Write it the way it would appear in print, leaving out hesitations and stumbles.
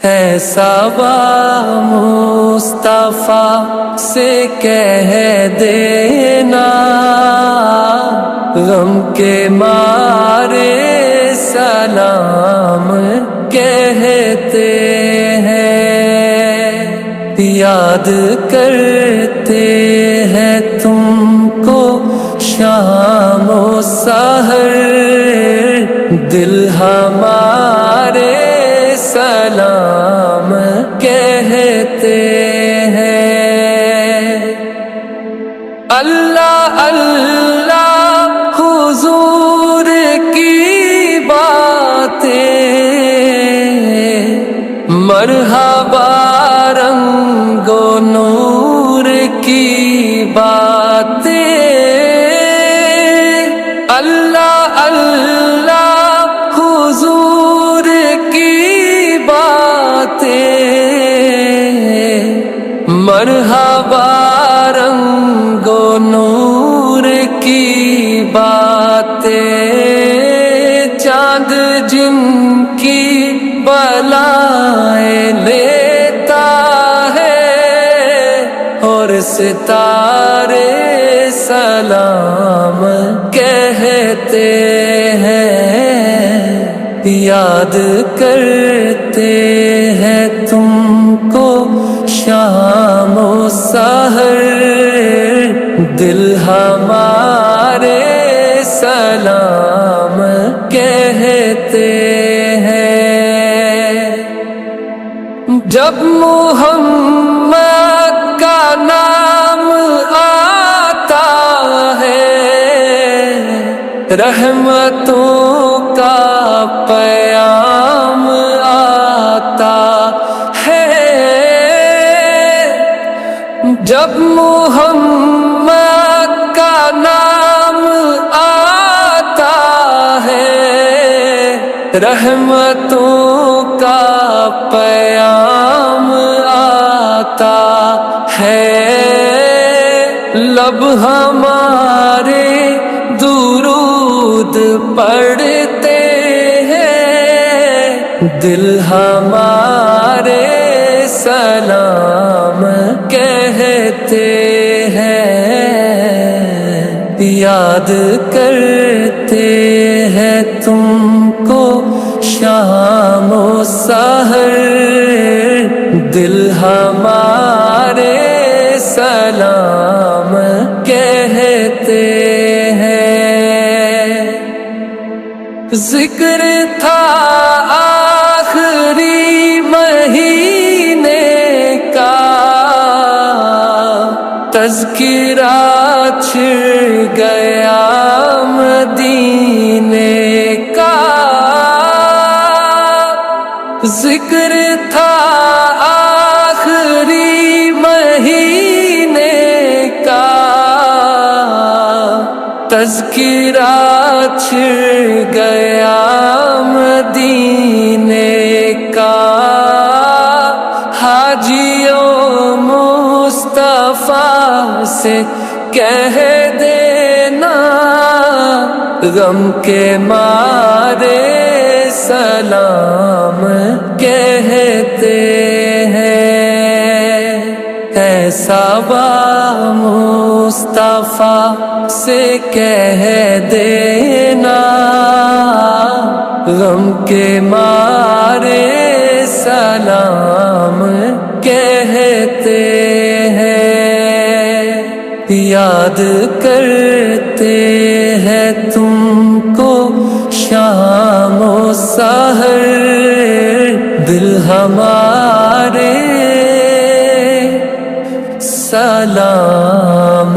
ایسا مصطفیٰ سے کہہ دینا، غم کے مارے سلام کہتے ہیں، یاد کرتے ہیں تم کو شام و سحر، دل ہمارے سلام کہتے ہیں۔ اللہ اللہ حضور کی باتیں، مرحبا رنگ و نور کی باتیں، اللہ اللہ حضور کی باتیں، مرحبا رنگ و نور کی باتیں، چاند جن کی بلائیں لیتا ہے اور ستارے سلام کہتے ہیں، یاد کرتے ہیں تم کو شام و سحر، دل ہمارے سلام کہتے ہیں۔ جب محمد کا نام آتا ہے، رحمتوں کا پیام آتا ہے، جب محمد کا نام آتا ہے، رحمتوں کا پیام آتا ہے، لب ہمارے درود پڑھتے ہیں، دل ہمارے سلام کہتے ہیں، یاد کرتے ہیں تم کو شام و سحر، دل ہمارے سلام کہتے ہیں۔ ذکر تھا آخری مہینے کا، تذکرہ چھڑ گیا مدینے کا، ذکر تھا آخری مہینے کا، تذکرہ چھڑ گیا مدینے کا، حاجیوں مصطفیٰ سے کہہ دینا، غم کے مارے سلام کہتے ہیں، ایسا مصطفیٰ سے کہہ دینا، غم کے مارے سلام کہتے ہیں، یاد کرتے ہیں تم کو شام و سحر، دل ہمارے سلام